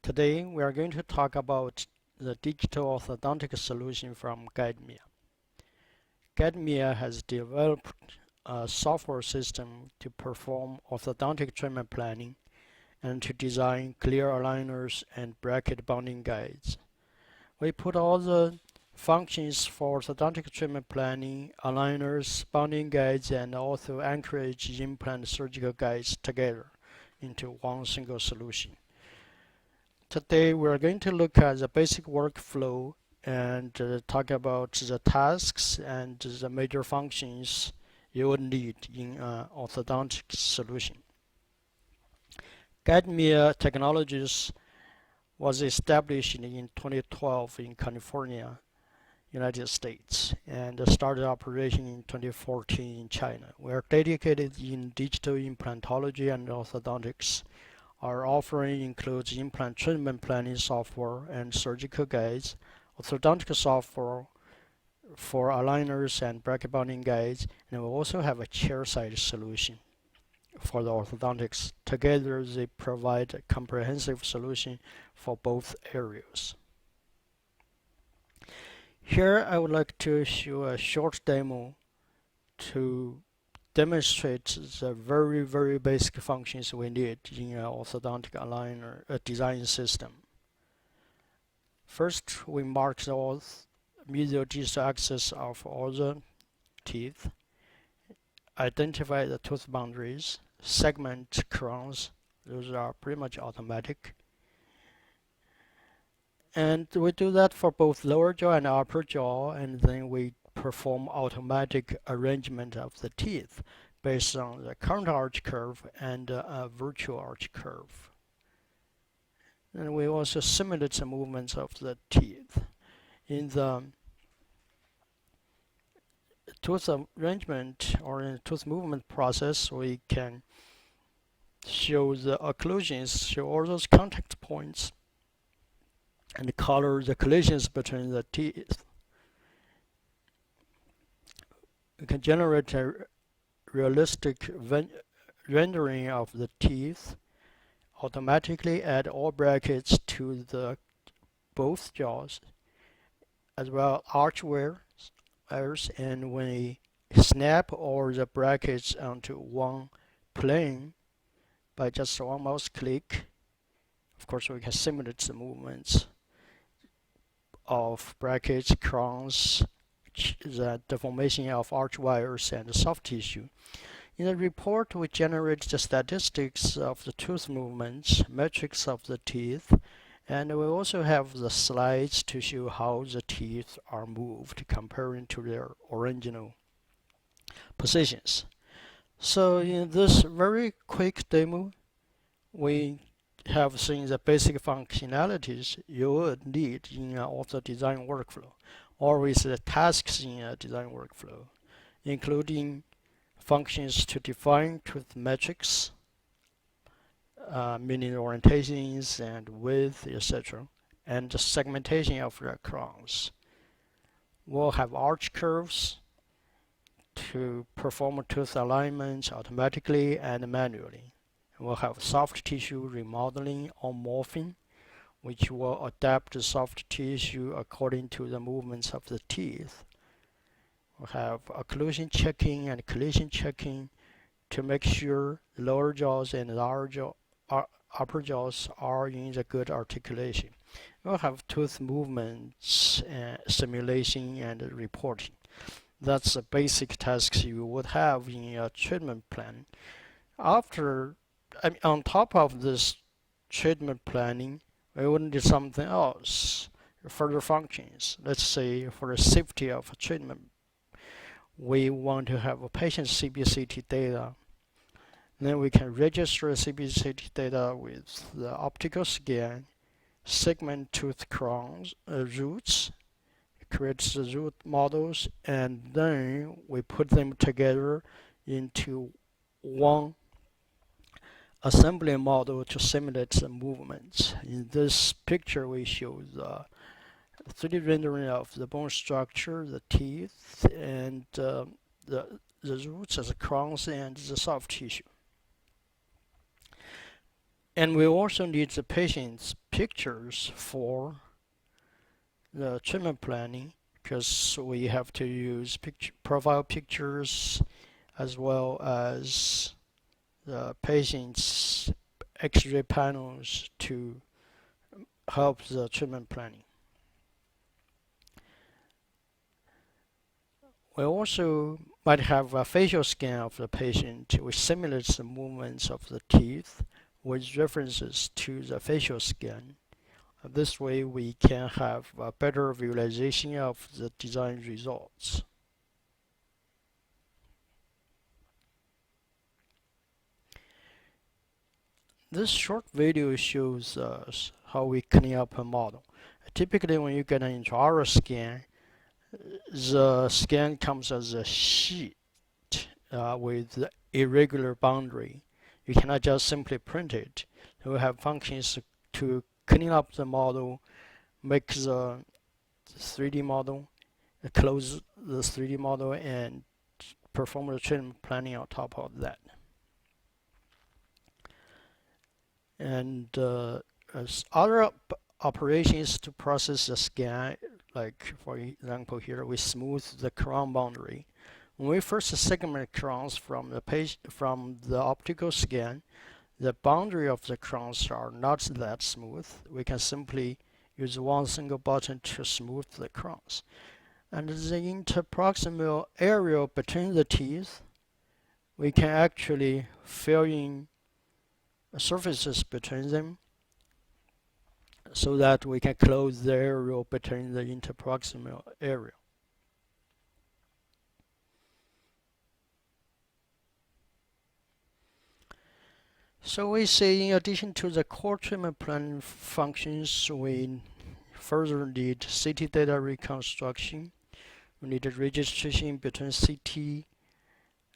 Today we are going to talk about the digital orthodontic solution from GuideMia. GuideMia has developed a software system to perform orthodontic treatment planning and to design clear aligners and bracket bonding guides. We put all the functions for orthodontic treatment planning, aligners, bonding guides, and ortho anchorage implant surgical guides together into one single solution. Today we are going to look at the basic workflow and talk about the tasks and the major functions you would need in an orthodontic solution. GuideMia Technologies was established in 2012 in California, United States, and started operation in 2014 in China. We are dedicated in digital implantology and orthodontics. Our offering includes implant treatment planning software and surgical guides, orthodontic software for aligners and bracket bonding guides, and we also have a chairside solution for the orthodontics. Together, they provide a comprehensive solution for both areas. Here, I would like to show a short demo to demonstrate the very basic functions we need in an orthodontic aligner design system. First, we mark the medial distal axis of all the teeth, identify the tooth boundaries, segment crowns. Those are pretty much automatic. And we do that for both lower jaw and upper jaw, and then we perform automatic arrangement of the teeth based on the current arch curve and a virtual arch curve. And we also simulate the movements of the teeth. In the tooth arrangement or in the tooth movement process, we can show the occlusions, show all those contact points, and color the collisions between the teeth. We can generate a realistic rendering of the teeth, automatically add all brackets to the both jaws, as well arch wires, and when we snap all the brackets onto one plane by just one mouse click, of course we can simulate the movements of brackets, crowns, the formation of arch wires and soft tissue. In the report, we generate the statistics of the tooth movements, metrics of the teeth, and we also have the slides to show how the teeth are moved comparing to their original positions. So in this very quick demo, we have seen the basic functionalities you would need in an ortho design workflow, or with the tasks in a design workflow, including functions to define tooth metrics, meaning orientations and width, etc., and the segmentation of the crowns. We'll have arch curves to perform tooth alignments automatically and manually. We'll have soft tissue remodeling or morphing, which will adapt the soft tissue according to the movements of the teeth. We'll have occlusion checking and collision checking to make sure the lower jaws and the upper jaws are in the good articulation. We'll have tooth movements, simulation, and reporting. That's the basic tasks you would have in a treatment plan. On top of this treatment planning, we would need something else, further functions. Let's say for the safety of a treatment, we want to have a patient CBCT data. Then we can register CBCT data with the optical scan, segment tooth crowns, roots, create the root models, and then we put them together into one assembly model to simulate the movements. In this picture, we show the 3D rendering of the bone structure, the teeth, and the roots, the crowns, and the soft tissue. And we also need the patient's pictures for the treatment planning, because we have to use profile pictures as well as the patient's X-ray panels to help the treatment planning. We also might have a facial scan of the patient which simulates the movements of the teeth with references to the facial scan. This way we can have a better visualization of the design results. This short video shows us how we clean up a model. Typically when you get an intraoral scan, the scan comes as a sheet with irregular boundary. You cannot just simply print it. You have functions to clean up the model, make the 3D model, close the 3D model, and perform the treatment planning on top of that. And as other operations to process the scan, like for example here, we smooth the crown boundary. When we first segment crowns from the optical scan, the boundary of the crowns are not that smooth. We can simply use one single button to smooth the crowns. And the interproximal area between the teeth, we can actually fill in surfaces between them so that we can close the area between the interproximal area. So we say in addition to the core treatment plan functions, we further need CT data reconstruction. We need a registration between CT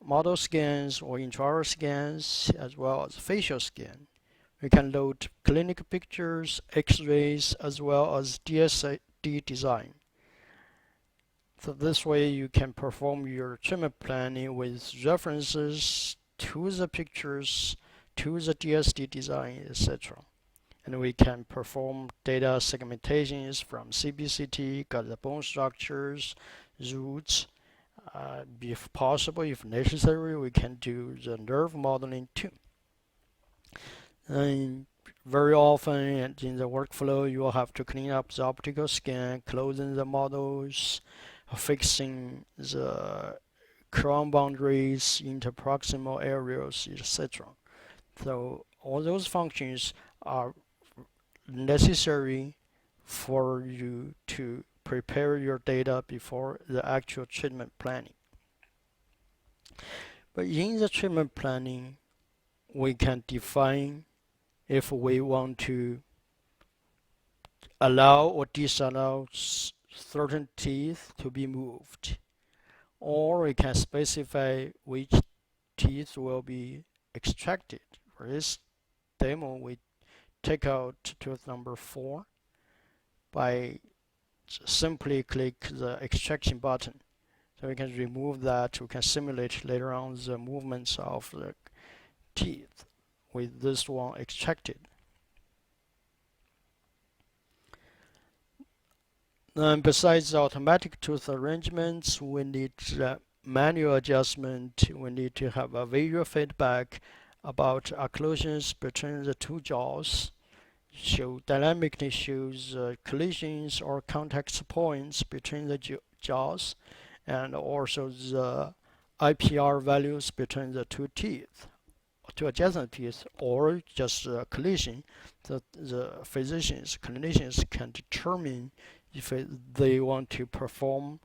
model scans or intraoral scans as well as facial scan. We can load clinical pictures, X-rays, as well as DSD design. So this way you can perform your treatment planning with references to the pictures, to the DSD design, etc. And we can perform data segmentations from CBCT, got the bone structures, roots. If possible, if necessary, we can do the nerve modeling too. And very often in the workflow, you will have to clean up the optical scan, closing the models, fixing the crown boundaries, interproximal areas, etc. So all those functions are necessary for you to prepare your data before the actual treatment planning. But in the treatment planning, we can define if we want to allow or disallow certain teeth to be moved, or we can specify which teeth will be extracted. For this demo, we take out tooth number 4 by simply click the extraction button. So we can remove that. We can simulate later on the movements of the teeth with this one extracted. And besides the automatic tooth arrangements, we need manual adjustment. We need to have a visual feedback about occlusions between the two jaws. So dynamically shows collisions or contact points between the jaws, and also the IPR values between the two teeth, two adjacent teeth, or just a collision. That the physicians, clinicians can determine if they want to perform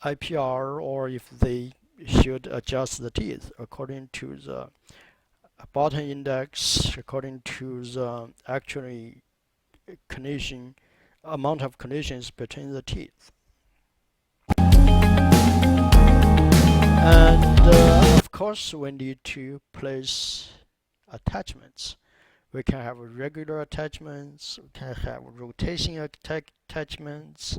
IPR or if they should adjust the teeth according to the bottom index, according to the actually amount of collisions between the teeth. And of course we need to place attachments. We can have regular attachments, we can have rotation attachments,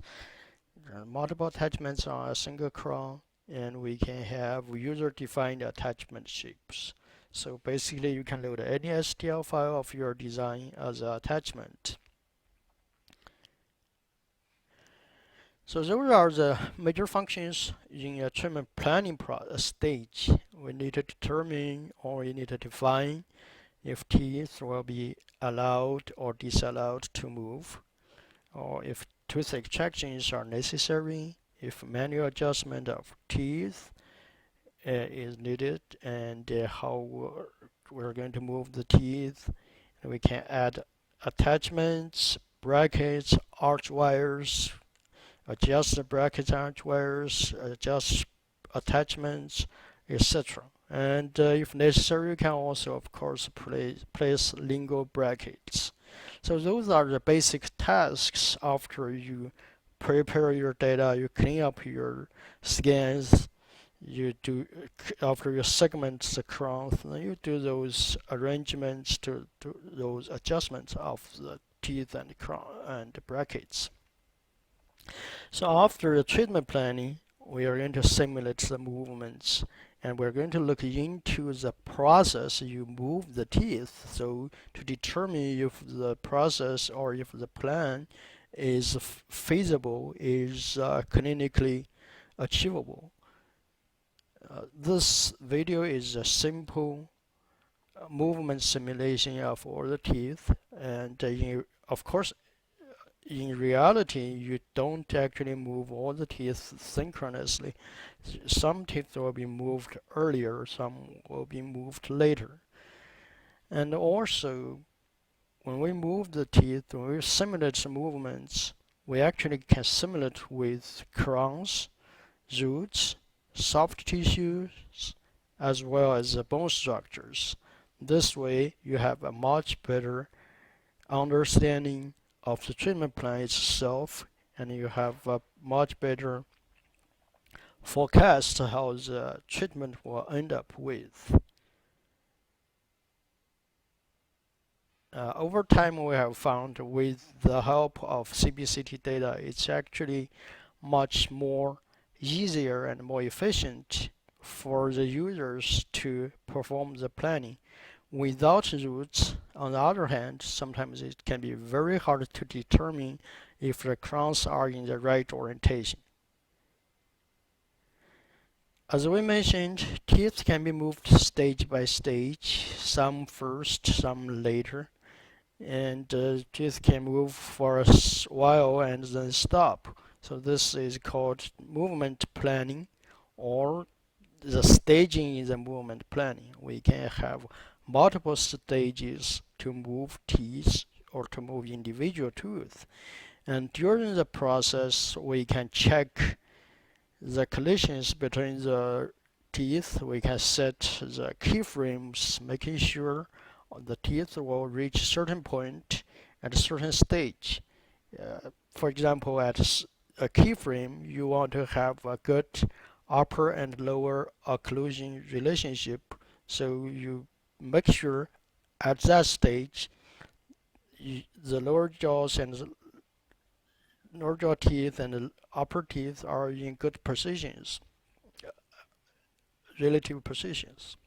multiple attachments on a single crown, and we can have user-defined attachment shapes. So basically you can load any STL file of your design as an attachment. So those are the major functions in a treatment planning stage. We need to determine, or we need to define if teeth will be allowed or disallowed to move, or if tooth extractions are necessary, if manual adjustment of teeth is needed, and how we're going to move the teeth. And we can add attachments, brackets, arch wires, adjust the brackets, arch wires, adjust attachments, etc. And if necessary, you can also, of course, place lingual brackets. So those are the basic tasks after you prepare your data, you clean up your scans, you do after you segment the crowns, then you do those arrangements to those adjustments of the teeth and crown and brackets. So after the treatment planning, we are going to simulate the movements, and we're going to look into the process you move the teeth, so to determine if the process or if the plan is feasible, is clinically achievable. This video is a simple movement simulation of all the teeth, and of course in reality you don't actually move all the teeth synchronously. Some teeth will be moved earlier, some will be moved later. And also when we move the teeth, when we simulate the movements, we actually can simulate with crowns, roots, soft tissues, as well as the bone structures. This way you have a much better understanding of the treatment plan itself, and you have a much better forecast how the treatment will end up with. Over time we have found with the help of CBCT data, it's actually much more easier and more efficient for the users to perform the planning. Without roots, on the other hand, sometimes it can be very hard to determine if the crowns are in the right orientation. As we mentioned, teeth can be moved stage by stage, some first, some later, and teeth can move for a while and then stop. So this is called movement planning, or the staging in the movement planning. We can have multiple stages to move teeth or to move individual tooth. And during the process, we can check the collisions between the teeth. We can set the keyframes, making sure the teeth will reach a certain point at a certain stage. For example, at a keyframe, you want to have a good upper and lower occlusion relationship, so you make sure at that stage the lower jaws and the lower jaw teeth and the upper teeth are in good positions, relative positions.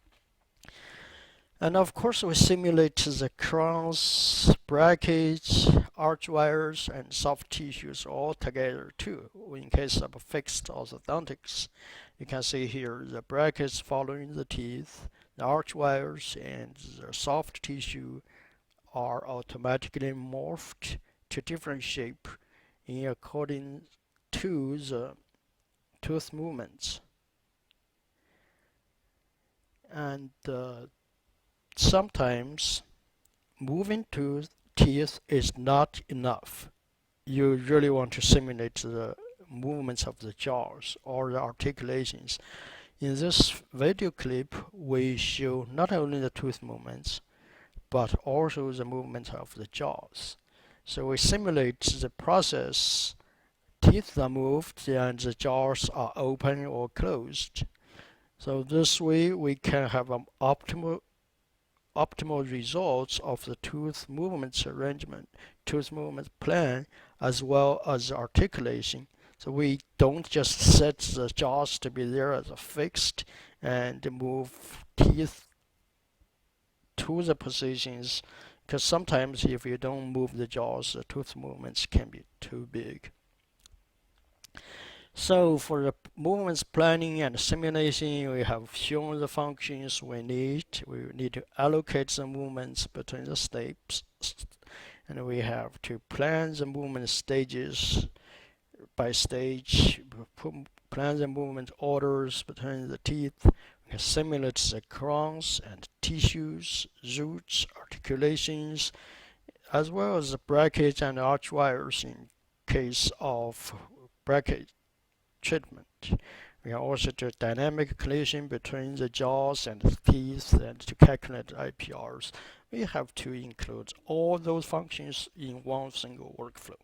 And of course we simulate the crowns, brackets, arch wires, and soft tissues all together too. In case of fixed orthodontics, you can see here the brackets following the teeth, the arch wires, and the soft tissue are automatically morphed to different shape in according to the tooth movements. And sometimes moving teeth is not enough. You really want to simulate the movements of the jaws or the articulations. In this video clip, we show not only the tooth movements, but also the movement of the jaws. So we simulate the process. Teeth are moved and the jaws are open or closed. So this way we can have an optimal results of the tooth movements arrangement, tooth movement plan, as well as articulation. So we don't just set the jaws to be there as a fixed and move teeth to the positions, because sometimes if you don't move the jaws, the tooth movements can be too big. So for the movements planning and simulation, we have shown the functions we need. We need to allocate the movements between the steps, and we have to plan the movement stages by stage, plan the movement orders between the teeth. We can simulate the crowns and tissues, roots, articulations, as well as the brackets and arch wires in case of bracket treatment. We can also do dynamic collision between the jaws and the teeth, and to calculate IPRs. We have to include all those functions in one single workflow.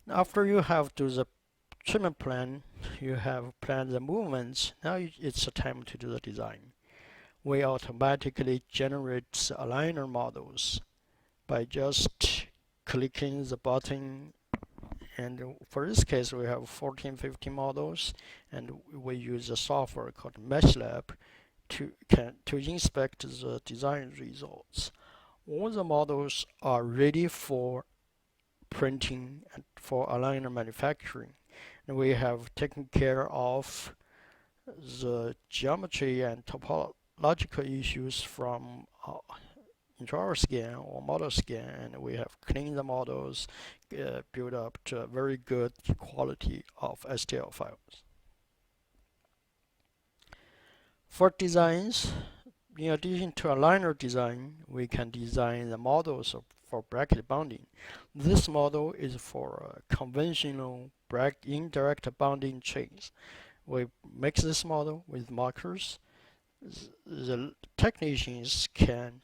After you have do the treatment plan, you have planned the movements. Now it's the time to do the design. We automatically generate the aligner models by just clicking the button, and for this case we have 1450 models, and we use a software called MeshLab to inspect the design results. All the models are ready for printing and for aligner manufacturing, and we have taken care of the geometry and topological issues from intraoral scan or model scan, and we have cleaned the models, built up to a very good quality of STL files. For designs, in addition to aligner design, we can design the models for bracket bonding. This model is for conventional indirect bonding chains. We make this model with markers. The technicians can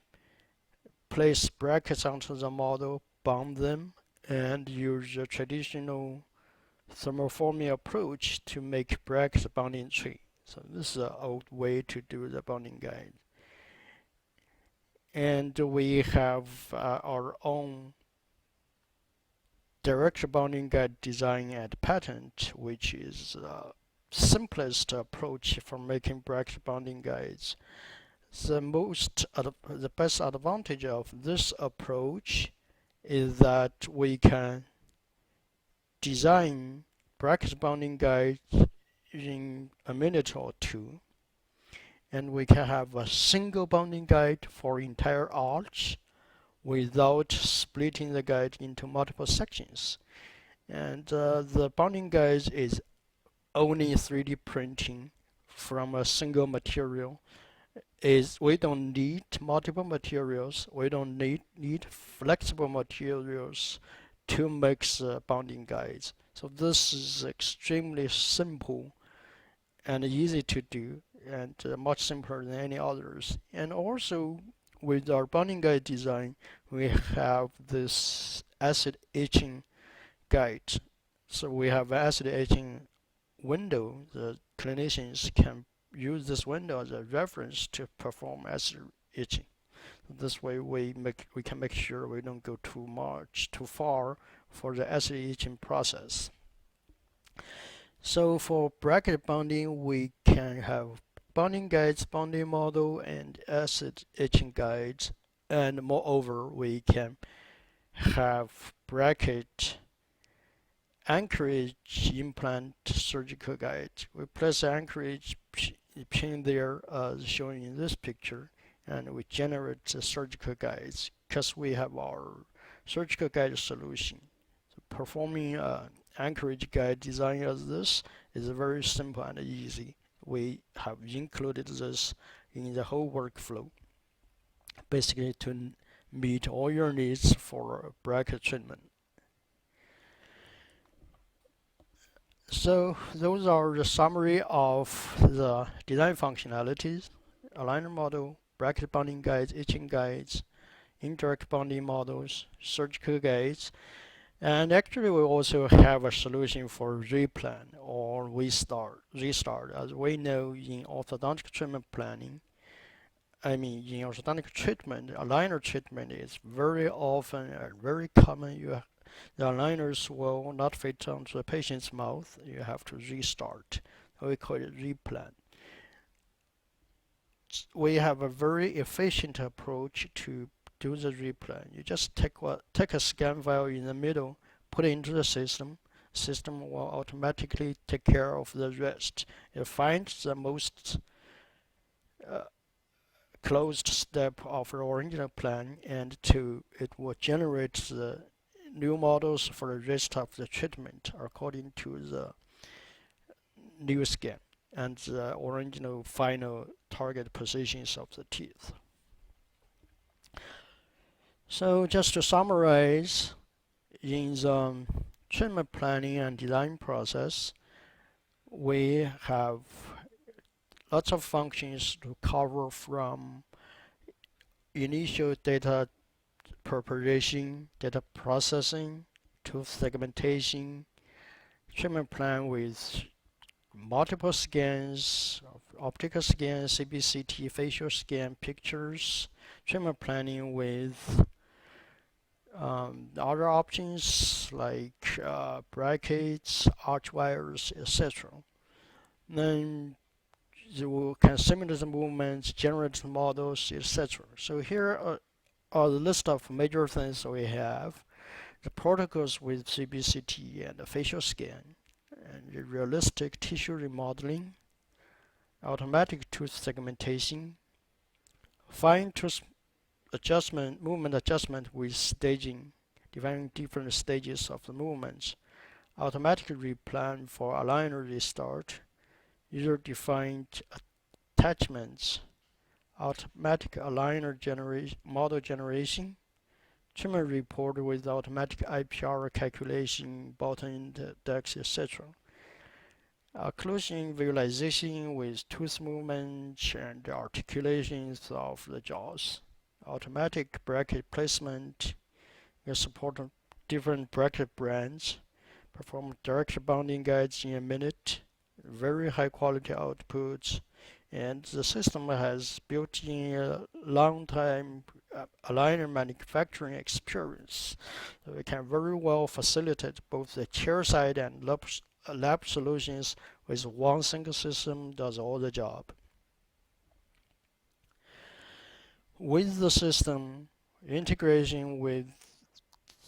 place brackets onto the model, bond them, and use a traditional thermoforming approach to make bracket bonding chain. So this is an old way to do the bonding guide. And we have our own direct bonding guide design and patent, which is the simplest approach for making bracket bonding guides. The best advantage of this approach is that we can design bracket bonding guides in a minute or two, and we can have a single bonding guide for entire arch without splitting the guide into multiple sections. And the bonding guide is only 3D printing from a single material. We don't need multiple materials. We don't need flexible materials to make the bonding guides. So this is extremely simple and easy to do, and much simpler than any others. And also with our bonding guide design, we have this acid etching guide. So we have acid etching window. The clinicians can use this window as a reference to perform acid etching. This way we can make sure we don't go too far for the acid etching process. So for bracket bonding, we can have bonding guides, bonding model, and acid etching guides, and moreover we can have bracket anchorage implant surgical guide. We place the anchorage pin there as shown in this picture, and we generate the surgical guides because we have our surgical guide solution. So performing anchorage guide design as this is very simple and easy. We have included this in the whole workflow, basically to meet all your needs for bracket treatment. So those are the summary of the design functionalities: aligner model, bracket bonding guides, etching guides, indirect bonding models, surgical guides, and actually we also have a solution for replan or restart. As we know, in orthodontic treatment planning, in orthodontic treatment, aligner treatment is very often and very common. The aligners will not fit onto the patient's mouth. You have to restart. We call it replan. we have a very efficient approach to do the replan. You just take a scan file in the middle, put it into the system. System will automatically take care of the rest. It finds the most uh, closed step of the original plan, and it will generate the new models for the rest of the treatment according to the new scan and the original final target positions of the teeth. So just to summarize, in the treatment planning and design process, we have lots of functions to cover, from initial data preparation, data processing, to segmentation, treatment plan with multiple scans, optical scan, CBCT, facial scan, pictures, treatment planning with other options like brackets, arch wires, etc. Then you can simulate the movements, generate the models, etc. So here are the list of major things we have: the protocols with CBCT and the facial scan, and the realistic tissue remodeling, automatic tooth segmentation, fine tooth adjustment, movement adjustment with staging, defining different stages of the movements, automatic replan for aligner restart, user-defined attachments, automatic aligner model generation, treatment report with automatic IPR calculation, bottom index, etc. Occlusion visualization with tooth movement and articulations of the jaws. Automatic bracket placement. You support different bracket brands. Perform direct bonding guides in a minute. Very high quality outputs. And the system has built-in long-time aligner manufacturing experience. So it can very well facilitate both the chairside and lab solutions with one single system does all the job. With the system integrated with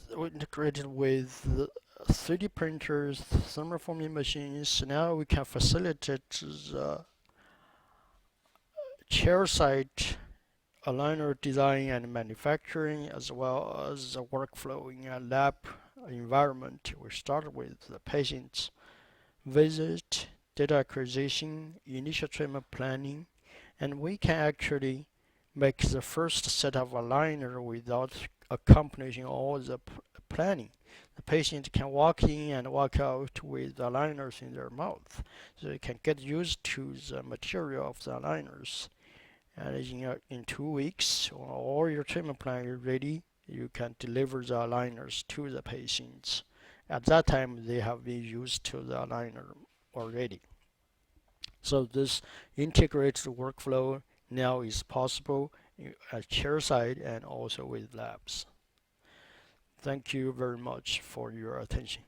the 3D printers, thermoforming machines, now we can facilitate the chairside aligner design and manufacturing, as well as the workflow in a lab environment. We start with the patient's visit, data acquisition, initial treatment planning, and we can actually make the first set of aligner without accomplishing all the planning. The patient can walk in and walk out with aligners in their mouth, so they can get used to the material of the aligners. And in 2 weeks, when all your treatment plan is ready, you can deliver the aligners to the patients. At that time, they have been used to the aligner already. So this integrated workflow now is possible at chairside and also with labs. Thank you very much for your attention.